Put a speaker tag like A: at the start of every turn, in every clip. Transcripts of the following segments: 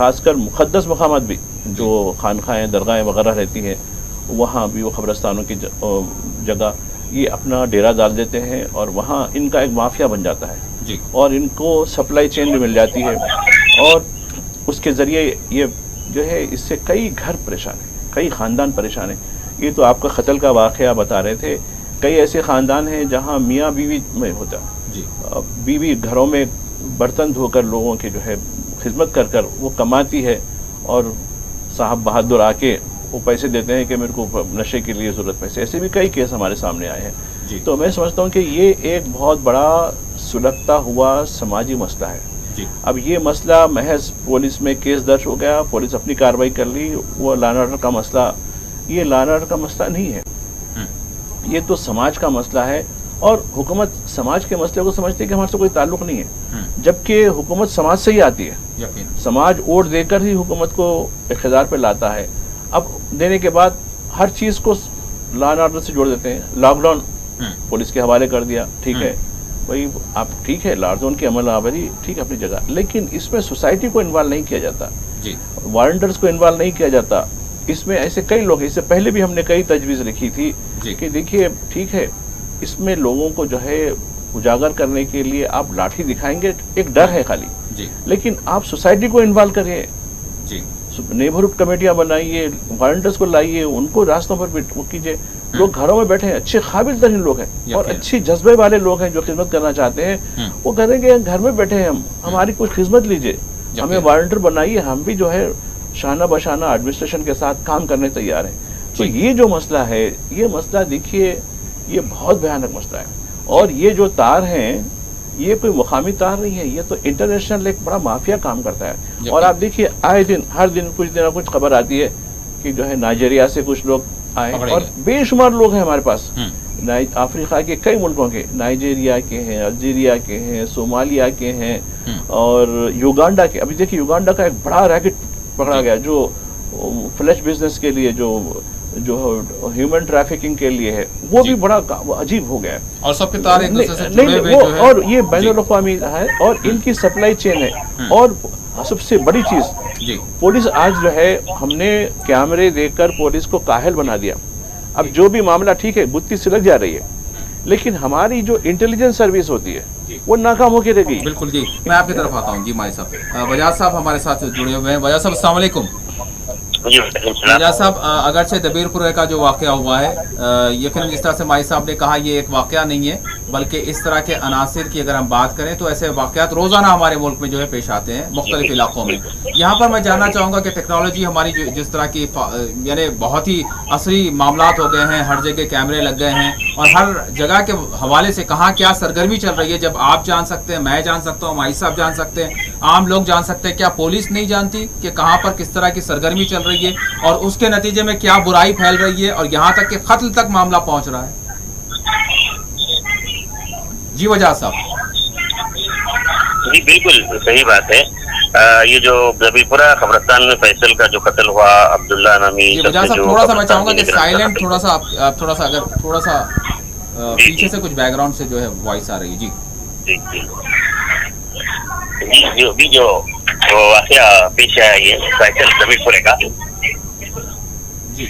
A: خاص کر مقدس مقامات بھی جو خانقاہیں درگاہیں وغیرہ رہتی ہیں وہاں بھی وہ قبرستانوں کی جگہ یہ اپنا ڈیرا ڈال دیتے ہیں اور وہاں ان کا ایک مافیا بن جاتا ہے
B: جی
A: اور ان کو سپلائی چین بھی مل جاتی ہے اور اس کے ذریعے یہ جو ہے اس سے کئی گھر پریشان ہیں, کئی خاندان پریشان ہیں. یہ تو آپ کا قتل کا واقعہ بتا رہے تھے, کئی ایسے خاندان ہیں جہاں میاں بیوی میں ہوتا
B: جی
A: بیوی گھروں میں برتن دھو کر لوگوں کی جو ہے خدمت کر کر وہ کماتی ہے اور صاحب بہادر آ کے وہ پیسے دیتے ہیں کہ میرے کو نشے کے لیے ضرورت پیسے. ایسے بھی کئی کیس ہمارے سامنے آئے ہیں.
B: جی
A: تو میں سمجھتا ہوں کہ یہ ایک بہت بڑا سلگتا ہوا سماجی مسئلہ ہے.
B: جی
A: اب یہ مسئلہ محض پولیس میں کیس درج ہو گیا, پولیس اپنی کارروائی کر لی, وہ لا اینڈ آرڈر کا مسئلہ, یہ لا اینڈ آرڈر کا مسئلہ نہیں ہے, یہ تو سماج کا مسئلہ ہے. اور حکومت سماج کے مسئلے کو سمجھتی ہے کہ ہمارے سے کوئی تعلق نہیں ہے, جبکہ حکومت سماج سے ہی آتی ہے.
B: یقین
A: سماج ووٹ دے کر ہی حکومت کو اقتدار پہ لاتا ہے. اب دینے کے بعد ہر چیز کو لا اینڈ آرڈر سے جوڑ دیتے ہیں. لاک ڈاؤن پولیس کے حوالے کر دیا, ٹھیک ہے بھائی آپ ٹھیک ہے لاک ڈاؤن کی عمل آوری ٹھیک ہے اپنی جگہ, لیکن اس میں سوسائٹی کو انوالو نہیں کیا جاتا,
B: جی
A: والنٹرز کو انوالو نہیں کیا جاتا. اس میں ایسے کئی لوگ, اس سے پہلے بھی ہم نے کئی تجویز لکھی تھی
B: جی
A: کہ دیکھیے ٹھیک ہے اس میں لوگوں کو جو ہے اجاگر کرنے کے لیے آپ لاٹھی دکھائیں گے, ایک ڈر ہے خالی,
B: جی
A: لیکن آپ سوسائٹی کو انوالو کریے,
B: جی
A: نیبرہڈ کمیٹیاں بنائیے, والنٹرز کو لائیے, ان کو راستوں پر کیجیے. لوگ گھروں میں بیٹھے ہیں, اچھے قابل ترین لوگ ہیں اور اچھی جذبے والے لوگ ہیں جو خدمت کرنا چاہتے ہیں, وہ کریں گے گھر میں بیٹھے ہیں, ہم ہماری کچھ خدمت لیجیے, ہمیں والنٹر بنائیے, ہم بھی جو ہے شانہ بشانہ ایڈمنسٹریشن کے ساتھ کام کرنے تیار ہیں. تو یہ جو مسئلہ ہے, یہ مسئلہ دیکھیے یہ بہت بھیانک مسئلہ ہے. اور یہ جو تار ہیں یہ کوئی مقامی تار نہیں ہے, یہ تو انٹرنیشنل ایک بڑا مافیا کام کرتا ہے. اور آپ دیکھیے آئے دن ہر دن کچھ دن کچھ خبر آتی ہے کہ جو ہے نائجیریا سے کچھ لوگ آئے, اور بے شمار لوگ ہیں ہمارے پاس افریقہ کے کئی ملکوں کے, نائجیریا کے ہیں, الجیریا کے ہیں, صومالیہ کے ہیں اور یوگانڈا کے. ابھی دیکھیے یوگانڈا کا ایک بڑا ریکٹ پکڑا گیا جو فلیش بزنس کے لیے, جو ہیومن ٹریفکنگ کے لیے ہے, وہ بھی بڑا عجیب ہو گیا ہے.
B: اور سب کے تار ایک دوسرے سے جڑے ہوئے جو ہے,
A: اور یہ بین الاقوامی ہے اور ان کی سپلائی چین ہے. اور سب سے بڑی چیز
B: جی
A: پولیس آج جو ہے ہم نے کیمرے دیکھ کر پولیس کو کاہل بنا دیا. اب جو بھی معاملہ ٹھیک ہے گتی سلگ جا رہی ہے, لیکن ہماری جو انٹیلیجنس سروس ہوتی ہے وہ ناکام ہو کے رہ گئی.
B: بالکل جی, میں آپ کی طرف آتا ہوں. جی مائی صاحب, وجاز صاحب ہمارے ساتھ جڑے ہوئے ہیں. وجاز صاحب السلام علیکم. وجاز صاحب اگرچہ دبیر پورے کا جو واقعہ ہوا ہے, یقیناً جس طرح سے مائی صاحب نے کہا یہ ایک واقعہ نہیں ہے بلکہ اس طرح کے عناصر کی اگر ہم بات کریں تو ایسے واقعات روزانہ ہمارے ملک میں جو ہے پیش آتے ہیں مختلف علاقوں میں. یہاں پر میں جاننا چاہوں گا کہ ٹیکنالوجی ہماری جس طرح کی یعنی بہت ہی عصری معاملات ہو گئے ہیں, ہر جگہ کیمرے لگ گئے ہیں اور ہر جگہ کے حوالے سے کہاں کیا سرگرمی چل رہی ہے جب آپ جان سکتے ہیں, میں جان سکتا ہوں, مائی صاحب جان سکتے ہیں, عام لوگ جان سکتے ہیں, کیا پولیس نہیں جانتی کہ کہاں پر کس طرح کی سرگرمی چل رہی ہے اور اس کے نتیجے میں کیا برائی پھیل رہی ہے اور یہاں تک کہ قتل تک معاملہ پہنچ رہا ہے؟ جی وجاز صاحب.
C: جی بالکل صحیح بات ہے. یہ جو زبیر پورہ قبرستان میں فیصل کا جو قتل ہوا عبداللہ نامی,
B: جی وجاز صاحب تھوڑا سا میں چاہوں گا کہ سائلنٹ تھوڑا سا اگر تھوڑا سا پیچھے سے کچھ بیک گراؤنڈ سے جو ہے وائس آ رہی ہے. جی
C: جی جو واقعہ پیش آیا یہ فیصل زبیر پورے کا,
B: جی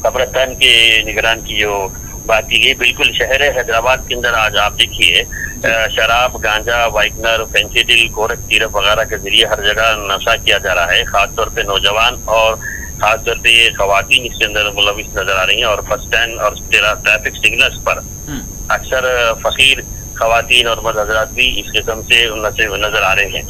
C: قبرستان کے نگران کی جو بات کی گئی, بالکل شہر حیدرآباد کے اندر آج آپ دیکھیے شراب, گانجا, وائٹنر, فینسیڈل, کورک سیرپ وغیرہ کے ذریعے ہر جگہ نشہ کیا جا رہا ہے. خاص طور پہ نوجوان اور خاص طور پہ یہ خواتین اس کے اندر ملوث نظر آ رہی ہیں. اور بس اسٹینڈ اور ٹریفک سگنلز پر اکثر فقیر خواتین اور مرد حضرات بھی اس قسم سے نظر آ رہے ہیں.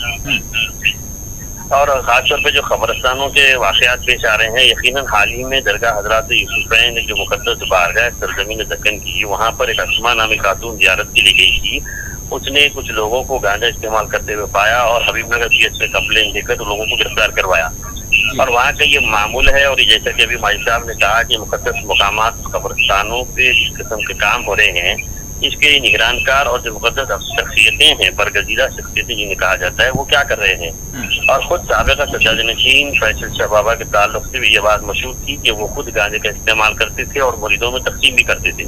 C: اور خاص طور پہ جو قبرستانوں کے واقعات پیش آ رہے ہیں, یقیناً حال ہی میں درگاہ حضرات یوسفین جو مقدس بارگاہ سرزمین دکن کی, وہاں پر ایک اسما نامی خاتون زیارت کے لیے گئی تھی. اس نے کچھ لوگوں کو گانجا استعمال کرتے ہوئے پایا اور حبیب نگر پی ایس میں کمپلین دے کر لوگوں کو گرفتار کروایا. اور وہاں کا یہ معمول ہے. اور جیسا کہ ابھی مائی صاحب نے کہا کہ مقدس مقامات قبرستانوں پہ جس قسم کے کام ہو رہے ہیں, اس کے نگران کار اور جو مقدس شخصیتیں ہیں, برگزیدہ شخصیتیں جنہیں کہا جاتا ہے, وہ کیا کر رہے ہیں. اور خود سابقہ سجاد نشین فیصل شاہ بابا کے تعلق سے بھی یہ بات مشہور تھی کہ وہ خود گانجے کا استعمال کرتے تھے اور مریدوں میں تقسیم بھی کرتے تھے.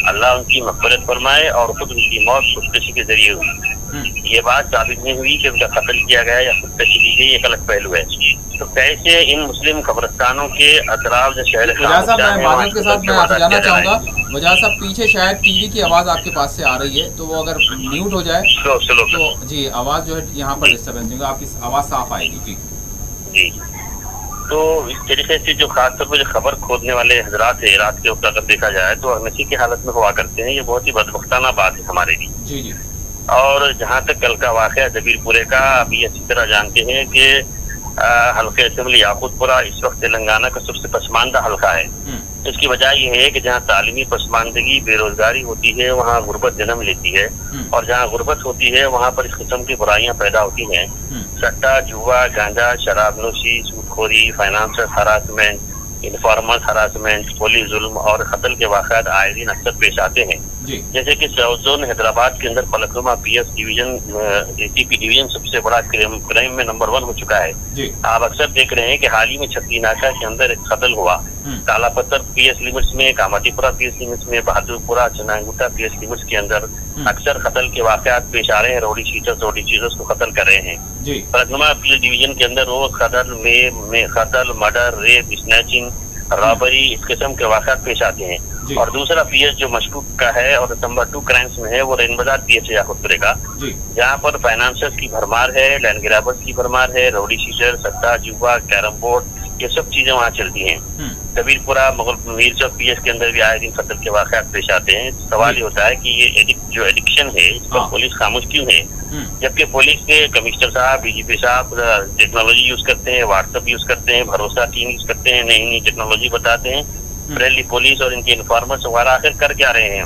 C: اللہ ان کی مغفرت فرمائے, اور خود ان کی موت خودکشی کے ذریعے ہوئی. یہ بات ثابت نہیں ہوئی کہ ان کا قتل کیا گیا یا خودکشی کی گئی، ایک الگ پہلو ہے۔ تو کیسے ان مسلم قبرستانوں کے اطراف جو شہر
B: وجاہت صاحب میں معذرت کے ساتھ میں آپ سے جاننا چاہوں گا، وجاہت صاحب پیچھے شاید ٹی وی کی آواز آپ کے پاس سے آ رہی ہے، تو وہ اگر میوٹ ہو جائے تو جی آواز جو ہے یہاں پر ڈسٹربنس ہوگا، آپ کی آواز صاف آئے گی۔
C: جی تو اس طریقے سے جو خاص طور پر جو خبر کھودنے والے حضرات ہیں رات کے وقت اگر دیکھا جائے تو نشے کی حالت میں ہوا کرتے ہیں، یہ بہت ہی بدبختانہ بات ہے ہمارے لیے۔
B: جی جی
C: اور جہاں تک کل کا واقعہ دبیر پورے کا، ابھی اچھی طرح جانتے ہیں کہ حلقہ اسمبلی یاقوت پورہ اس وقت تلنگانہ کا سب سے پسماندہ حلقہ ہے۔ اس کی وجہ یہ ہے کہ جہاں تعلیمی پسماندگی، بے روزگاری ہوتی ہے، وہاں غربت جنم لیتی ہے، اور جہاں غربت ہوتی ہے وہاں پر اس قسم کی برائیاں پیدا ہوتی ہیں۔ سٹا، جوا، گانجا، شراب نوشی، سود خوری، financial harassment, informer harassment, police ظلم اور قتل کے واقعات آئے دن اکثر پیش آتے ہیں۔ جیسے کہ ساؤتھ زون حیدرآباد کے اندر Falaknuma P S division, T P division سب سے بڑا کرائم میں نمبر 1 ہو چکا ہے۔ آپ اکثر دیکھ رہے ہیں کہ حال ہی میں چھتری ناکہ کے اندر ایک قتل ہوا، کالا پتھر پی ایس لمٹس میں، کاماتی پورہ پی ایس لمٹس میں، بہادر پورہ، چنانگوٹا پی ایس لمٹس کے اندر اکثر قتل کے واقعات پیش آ رہے ہیں۔ روڈی شیٹرز کو قتل کر رہے ہیں۔ فلکنما پی ایس ڈویژن کے اندر وہ قتل، مرڈر، ریپ، اسنیچنگ، رابری اس قسم کے واقعات پیش آتے ہیں۔ اور دوسرا پی ایس جو مشکوک کا ہے اور نمبر 2 کرائمس میں ہے وہ رین بازار پی ایس ہے یاقوت پورے کا، جہاں پر فائنانسرز کی بھرمار ہے، لینڈ گرابرز کی بھرمار ہے، روڈی شیٹر، سٹا، جوا، کیرم بورڈ، یہ سب چیزیں وہاں چلتی ہیں۔ کبیر پورہ میر چوک پی ایس کے اندر بھی آئے دن قتل کے واقعات پیش آتے ہیں۔ سوال یہ ہوتا ہے کہ یہ جو ایڈکشن ہے اس پر پولیس خاموش کیوں ہے، جبکہ پولیس کے کمشنر صاحب، ڈی جی پی صاحب ٹیکنالوجی یوز کرتے ہیں، واٹس ایپ یوز کرتے ہیں، بھروسہ ٹیم یوز کرتے ہیں، نئی نئی ٹیکنالوجی بتاتے ہیں۔ بریلی پولیس اور ان کے انفارمرز وغیرہ آخر کر کیا رہے ہیں؟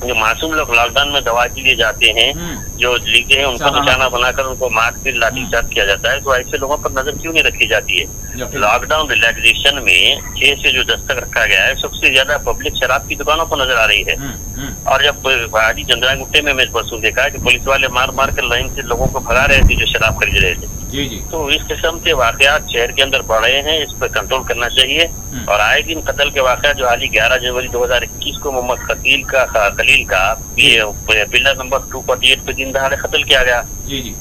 C: جو معصوم لوگ لاک ڈاؤن میں دوا کے لیے جاتے ہیں، جو لکھتے ہیں ان کو نشانہ بنا کر ان کو مار پھر لاٹھی چارج کیا جاتا ہے، تو ایسے لوگوں پر نظر کیوں نہیں رکھی جاتی ہے؟ لاک ڈاؤن ریلیکسیشن میں 6 سے جو دستک رکھا گیا ہے، سب سے زیادہ پبلک شراب کی دکانوں پر نظر آ رہی ہے۔ اور جب بھاڑی چندرا گٹے میں پرسوں دیکھا کہ پولیس والے مار مار کر لائن سے لوگوں کو بھگا رہے تھے جو شراب خرید رہے تھے۔ تو اس قسم کے واقعات شہر کے اندر بڑھ رہے ہیں، اس پر کنٹرول کرنا چاہیے۔ اور آئے دن قتل کے واقعات جو حالی 11 جنوری 2021 کو محمد خلیل کا پلر نمبر 248 پہ دن دہاڑے قتل کیا گیا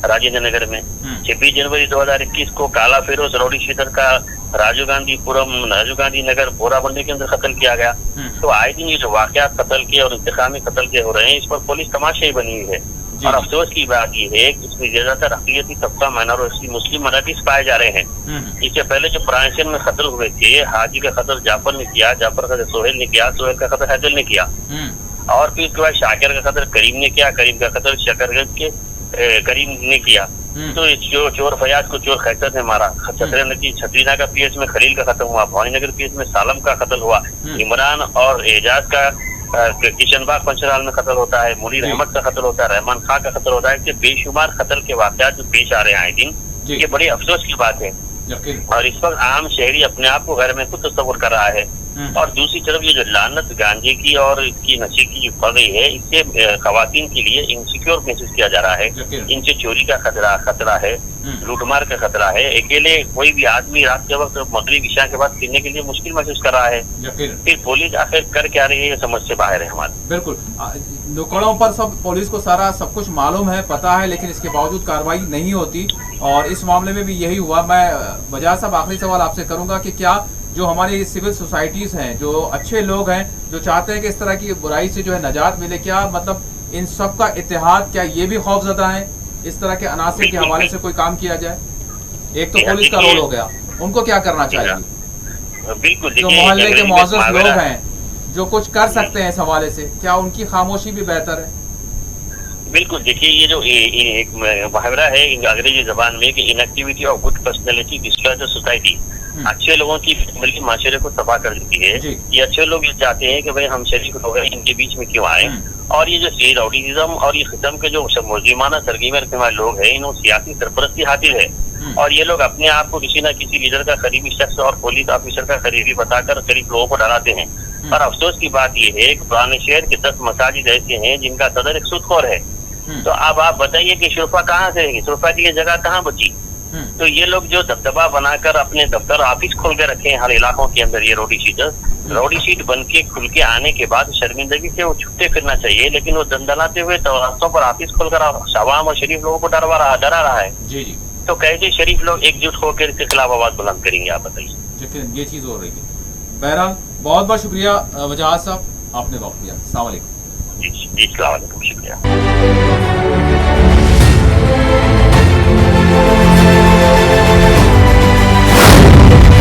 C: راجندر نگر میں۔ 26 جنوری 2021 کو کالا فیروز روڈی شیٹر کا راجیو گاندھی نگر بورا بنڈی کے اندر قتل کیا گیا۔ تو آئے دن یہ جو واقعات قتل کے اور انتقامی قتل کے ہو رہے ہیں، اس پر پولیس تماشائی بنی ہوئی ہے۔ اور افسوس کی بات یہ ہے کہ اس میں زیادہ تر اقلیتی طبقہ مائنورٹی مسلم مراٹھیز پائے جا رہے ہیں۔ اس سے پہلے جو پرانسین میں قتل ہوئے تھے، حاجی کا قتل جعفر نے کیا، جعفر کا سہیل نے کیا، سہیل کا قتل حیدر نے کیا، اور پھر اس کے بعد شاکر کا قتل کریم نے کیا، کریم کا قتل شکر گنج کے کریم نے کیا۔ تو جو چور فیاض کو چور خیسر نے مارا، چھترینا کا پی ایس میں خلیل کا قتل ہوا، بھوانی نگر پی ایس میں سالم کا قتل ہوا، عمران اور اعجاز کا کشن باغ پنچرال میں قتل ہوتا ہے، منیر احمد کا قتل ہوتا ہے، رحمان خان کا قتل ہوتا ہے۔ کہ بے شمار قتل کے واقعات جو پیش آ رہے ہیں آئے دن، یہ بڑی افسوس کی بات ہے۔ اور اس وقت عام شہری اپنے آپ کو غیر محفوظ تصور کر رہا ہے۔ اور دوسری طرف یہ جو لعنت گانجے کی اور اس کی نشے کی جو پڑ رہی ہے، اس سے خواتین کے لیے انسیکیور محسوس کیا جا رہا ہے۔ ان سے چوری کا خطرہ ہے، لوٹ مار کا خطرہ ہے۔ اکیلے کوئی بھی آدمی رات کے وقت مغرب عشاء کے بعد پھرنے کے لیے مشکل محسوس کر رہا ہے۔ پھر پولیس آخر کر کیا رہی ہے، یہ سمجھ سے باہر ہے ہمارے۔
B: بالکل نکڑوں پر پولیس کو سب کچھ معلوم ہے، پتا ہے، لیکن اس کے باوجود کارروائی نہیں ہوتی، اور اس معاملے میں بھی یہی ہوا۔ میں وجاہت صاحب آخری سوال آپ سے کروں گا کہ کیا جو ہماری سول سوسائٹیز ہیں، جو اچھے لوگ ہیں، جو چاہتے ہیں کہ اس طرح کی برائی سے جو ہے نجات ملے، کیا مطلب ان سب کا اتحاد، کیا یہ بھی خوف زدہ ہے اس طرح کے عناصر کے حوالے سے کوئی کام کیا جائے؟ ایک تو پولیس کا رول ہو گیا، ان کو کیا کرنا چاہیے؟
C: بالکل،
B: جو محلے کے معزز لوگ ہیں جو کچھ کر سکتے ہیں اس حوالے سے، کیا ان کی خاموشی بھی بہتر ہے؟
C: بالکل، دیکھیے یہ جو ایک محاورہ ہے انگریزی زبان میں کہ inactivity of good personality destroys the society, اچھے لوگوں کی ملکی معاشرے کو تباہ کر دیتی ہے۔ یہ اچھے لوگ یہ چاہتے ہیں کہ بھائی ہم شریک لوگ ہیں، ان کے بیچ میں کیوں آئے؟ اور یہ جو راؤڈیزم اور یہ قسم کے جو مجرمانہ سرگرمیاں رکھنے والے لوگ ہیں، انہوں سیاسی سرپرستی حاصل ہے، اور یہ لوگ اپنے آپ کو کسی نہ کسی لیڈر کا قریبی شخص اور پولیس آفیسر کا قریبی بتا کر قریب لوگوں کو ڈراتے ہیں۔ اور افسوس کی بات یہ ہے کہ پرانے شہر کے 10 مساجد ایسے ہیں جن کا صدر ایک سود خور ہے۔ تو اب آپ بتائیے کہ شرفا کہاں سے رہے گی؟ شرفا کے لیے جگہ کہاں بچی؟ تو یہ لوگ جو دبدبا بنا کر اپنے دفتر آفس کھول کے رکھے ہیں ہر علاقوں کے اندر، یہ روڈی شیٹ بن کے کھل کے آنے کے بعد شرمندگی سے وہ چھپتے پھرنا چاہیے، لیکن وہ دندلاتے ہوئے راستوں پر آفس کھول کر عوام اور شریف لوگوں کو ڈرا رہا ہے.
B: جی جی،
C: تو کیسے شریف لوگ ایک جٹ ہو کر اس کے خلاف آواز بلند کریں گے؟ آپ بتائیے.
B: یہ چیز ہو رہی ہے. بہرحال بہت بہت شکریہ وجاہت صاحب، آپ نے وقت دیا. السلام علیکم.
C: جی السلام علیکم، شکریہ.